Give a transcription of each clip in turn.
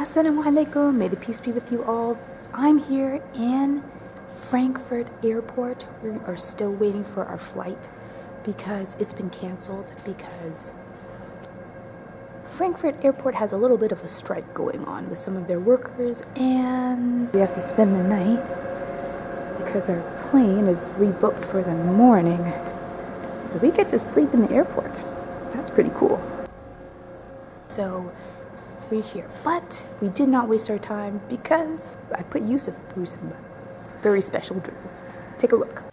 Assalamu alaikum, may the peace be with you all. I'm here in Frankfurt Airport. We are still waiting for our flight because it's been canceled because Frankfurt Airport has a little bit of a strike going on with some of their workers, and we have to spend the night because our plane is rebooked for the morning. So we get to sleep in the airport. That's pretty cool. So we're here, but we did not waste our time because I put Yusuf through some very special drills. Take a look.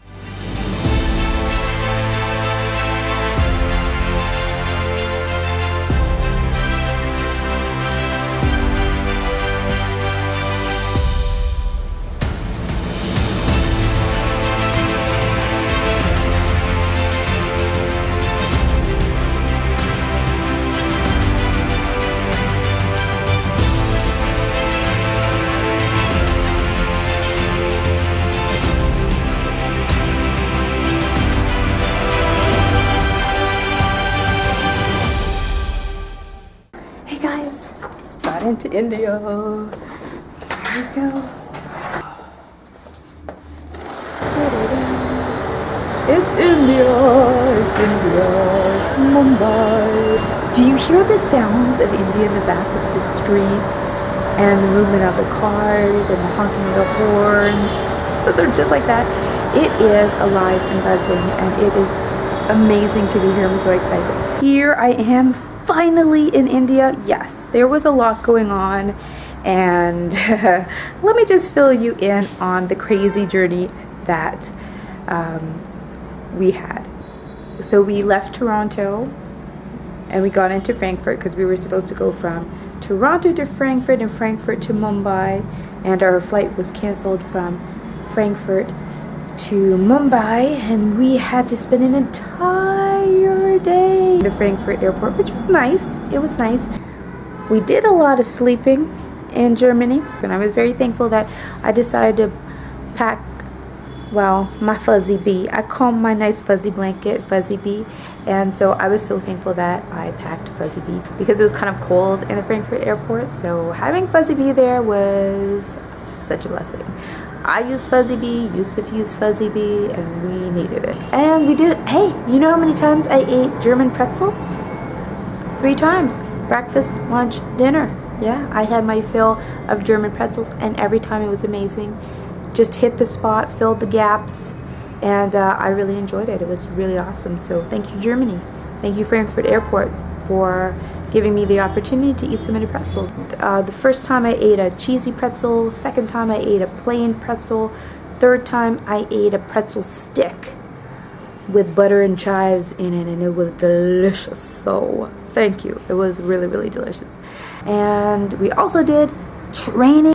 Got into India. There we go. It's India. It's India. It's Mumbai. Do you hear the sounds of India in the back of the street and the movement of the cars and the honking of the horns? They're just like that. It is alive and buzzing, and it is amazing to be here. I'm so excited. Here I am, finally in India. Yes, there was a lot going on, and let me just fill you in on the crazy journey that we had. So we left Toronto and we got into Frankfurt because we were supposed to go from Toronto to Frankfurt and Frankfurt to Mumbai, and our flight was canceled from Frankfurt to Mumbai, and we had to spend an entire day in the Frankfurt airport, which was nice. It was nice. We did a lot of sleeping in Germany, and I was very thankful that I decided to pack, well, my fuzzy bee. I call my nice fuzzy blanket Fuzzy Bee, and so I was so thankful that I packed Fuzzy Bee because it was kind of cold in the Frankfurt airport, so having Fuzzy Bee there was such a blessing. I used Fuzzy Bee, Yusuf used Fuzzy Bee, and we needed it. And we did, hey, you know how many times I ate German pretzels? 3 times. Breakfast, lunch, dinner. Yeah, I had my fill of German pretzels, and every time it was amazing. Just hit the spot, filled the gaps, and I really enjoyed it. It was really awesome. So thank you, Germany. Thank you, Frankfurt Airport, for giving me the opportunity to eat so many pretzels. The first time I ate a cheesy pretzel, second time I ate a plain pretzel, third time I ate a pretzel stick with butter and chives in it, and it was delicious. So thank you. It was really, really delicious. And we also did training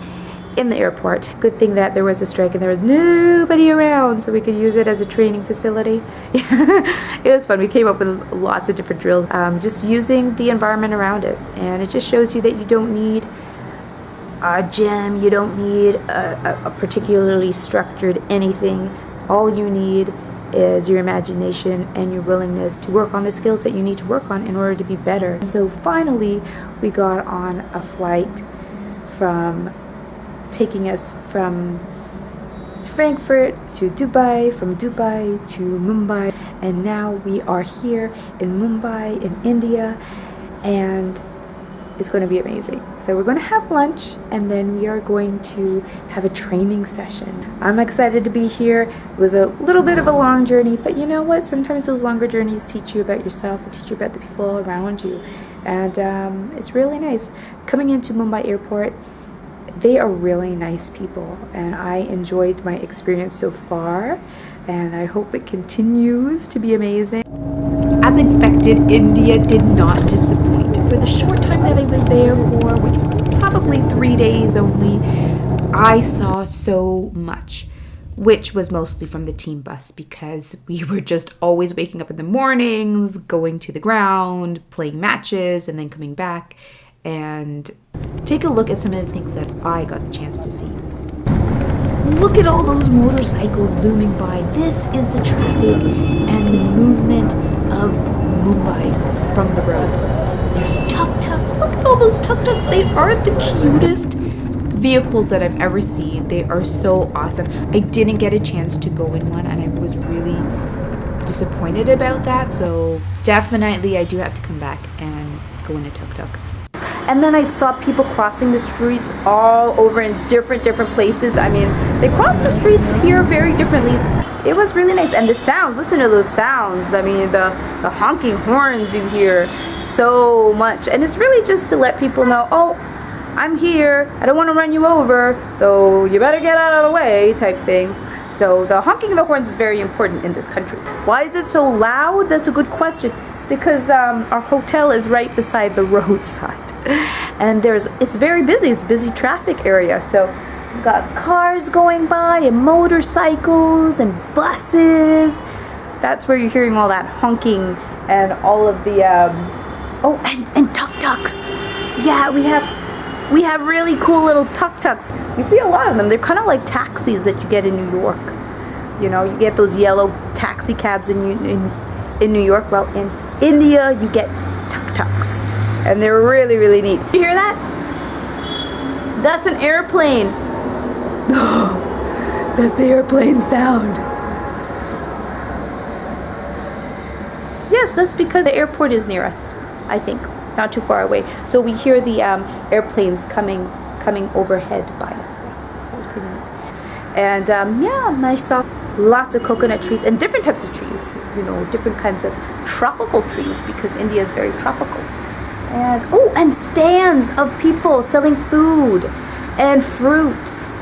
in the airport. Good thing that there was a strike and there was nobody around, so we could use it as a training facility. It was fun. We came up with lots of different drills, just using the environment around us, and it just shows you that you don't need a gym, you don't need a particularly structured anything. All you need is your imagination and your willingness to work on the skills that you need to work on in order to be better. And so finally we got on a flight taking us from Frankfurt to Dubai, from Dubai to Mumbai, and now we are here in Mumbai in India, and it's going to be amazing. So we're going to have lunch, and then we are going to have a training session. I'm excited to be here. It was a little bit of a long journey, but you know what? Sometimes those longer journeys teach you about yourself and teach you about the people around you, and it's really nice. Coming into Mumbai Airport, they are really nice people, and I enjoyed my experience so far, and I hope it continues to be amazing. As expected, India did not disappoint. For the short time that I was there for, which was probably 3 days only, I saw so much, which was mostly from the team bus because we were just always waking up in the mornings, going to the ground, playing matches, and then coming back. And take a look at some of the things that I got the chance to see. Look at all those motorcycles zooming by. This is the traffic and the movement of Mumbai from the road. There's tuk-tuks. Look at all those tuk-tuks. They are the cutest vehicles that I've ever seen. They are so awesome. I didn't get a chance to go in one, and I was really disappointed about that. So definitely I do have to come back and go in a tuk-tuk. And then I saw people crossing the streets all over in different places. I mean, they cross the streets here very differently. It was really nice. And the sounds, listen to those sounds. I mean, the honking horns you hear so much. And it's really just to let people know, oh, I'm here. I don't want to run you over, so you better get out of the way type thing. So the honking of the horns is very important in this country. Why is it so loud? That's a good question. It's because our hotel is right beside the roadside. And it's very busy. It's a busy traffic area. So we've got cars going by and motorcycles and buses. That's where you're hearing all that honking and all of the and tuk-tuks. Yeah, we have really cool little tuk-tuks. We see a lot of them. They're kind of like taxis that you get in New York. You know, you get those yellow taxi cabs in New York. Well, in India, you get tuk-tuks. And they're really, really neat. You hear that? That's an airplane. Oh, that's the airplane sound. Yes, that's because the airport is near us, I think. Not too far away. So we hear the airplanes coming overhead by us. So it's pretty neat. And yeah, I saw lots of coconut trees and different types of trees. You know, different kinds of tropical trees because India is very tropical. And stands of people selling food and fruit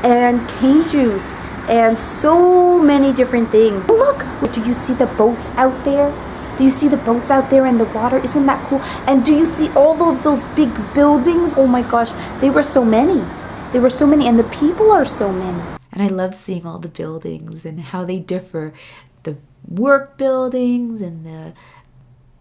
and cane juice and so many different things. Look, do you see the boats out there? Do you see the boats out there in the water? Isn't that cool? And do you see all of those big buildings? Oh my gosh, they were so many. There were so many, and the people are so many. And I love seeing all the buildings and how they differ. The work buildings and the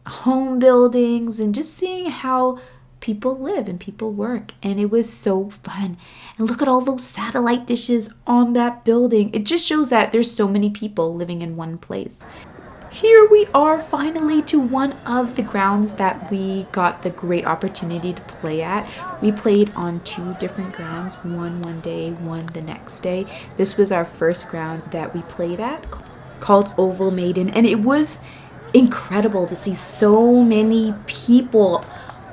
home buildings, and just seeing how people live and people work. And it was so fun. And look at all those satellite dishes on that building. It just shows that there's so many people living in one place. Here we are finally to one of the grounds that we got the great opportunity to play at. We played on 2 different grounds, one day, one the next day. This was our first ground that we played at, called Oval Maiden, and it was incredible to see so many people.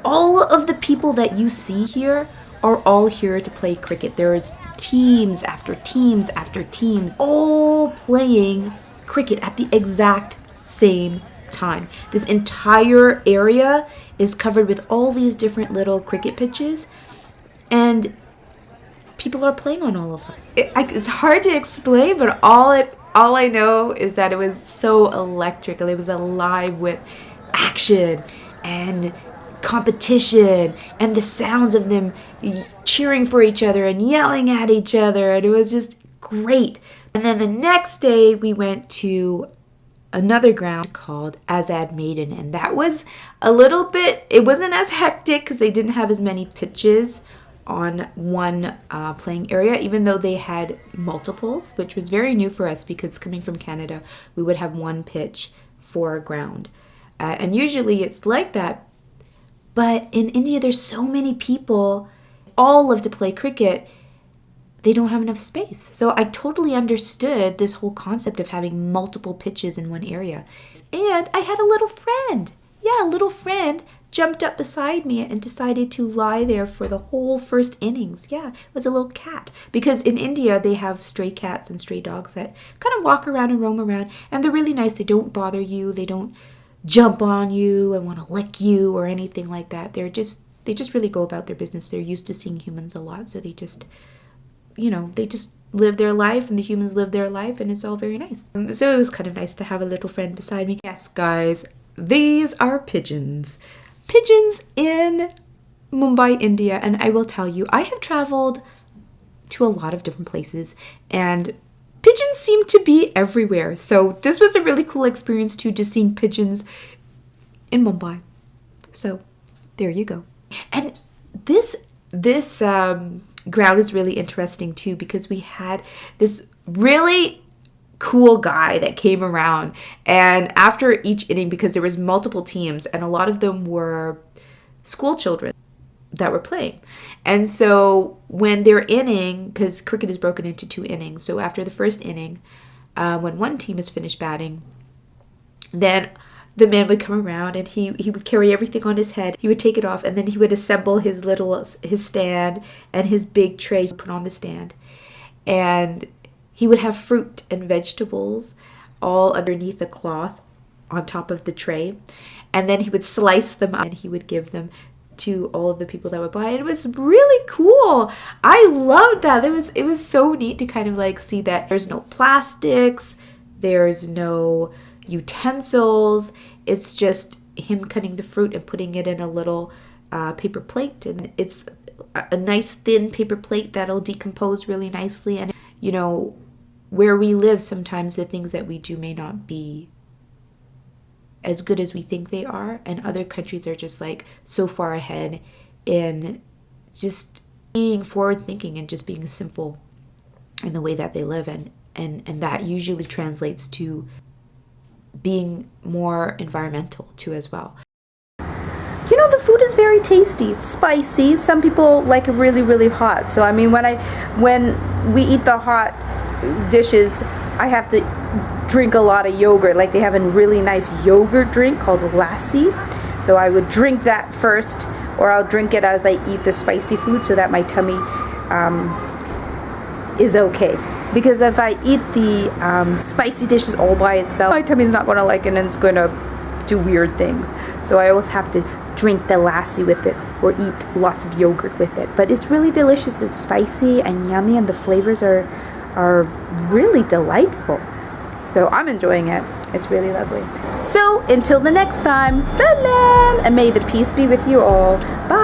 All of the people that you see here are all here to play cricket. There's teams after teams after teams, all playing cricket at the exact same time. This entire area is covered with all these different little cricket pitches, and people are playing on all of them. It's hard to explain, but all I know is that it was so electric. It was alive with action and competition and the sounds of them cheering for each other and yelling at each other, and it was just great. And then the next day we went to another ground called Azad Maiden, and that was a little bit, it wasn't as hectic because they didn't have as many pitches on one playing area, even though they had multiples, which was very new for us because coming from Canada, we would have one pitch for a ground. And usually it's like that, but in India there's so many people, all love to play cricket, they don't have enough space. So I totally understood this whole concept of having multiple pitches in one area. And I had a little friend. Yeah, a little friend jumped up beside me and decided to lie there for the whole first innings. Yeah, it was a little cat. Because in India, they have stray cats and stray dogs that kind of walk around and roam around. And they're really nice. They don't bother you. They don't jump on you and want to lick you or anything like that. They just really go about their business. They're used to seeing humans a lot. So they just live their life, and the humans live their life, and it's all very nice. So it was kind of nice to have a little friend beside me. Yes, guys, these are pigeons. Pigeons in Mumbai, India. And I will tell you, I have traveled to a lot of different places, and pigeons seem to be everywhere. So this was a really cool experience too, just seeing pigeons in Mumbai. So there you go. And this ground is really interesting too, because we had this really cool guy that came around, and after each inning, because there was multiple teams and a lot of them were school children that were playing. And so when their inning, because cricket is broken into 2 innings, so after the first inning, when one team is finished batting, then the man would come around and he would carry everything on his head. He would take it off, and then he would assemble his stand and his big tray put on the stand. And he would have fruit and vegetables all underneath a cloth on top of the tray. And then he would slice them up and he would give them to all of the people that would buy. And it was really cool. I loved that. It was so neat to kind of like see that there's no plastics, there's no utensils. It's just him cutting the fruit and putting it in a little paper plate, and it's a nice thin paper plate that'll decompose really nicely. And you know, where we live, sometimes the things that we do may not be as good as we think they are, and other countries are just like so far ahead in just being forward thinking and just being simple in the way that they live, and that usually translates to being more environmental too as well. You know, the food is very tasty. It's spicy. Some people like it really, really hot. So I mean, when we eat the hot dishes, I have to drink a lot of yogurt. Like they have a really nice yogurt drink called lassi. So I would drink that first, or I'll drink it as I eat the spicy food so that my tummy is okay. Because if I eat the spicy dishes all by itself, my tummy's not going to like it and it's going to do weird things. So I always have to drink the lassi with it or eat lots of yogurt with it. But it's really delicious. It's spicy and yummy, and the flavors are really delightful. So I'm enjoying it. It's really lovely. So until the next time, salam, and may the peace be with you all. Bye.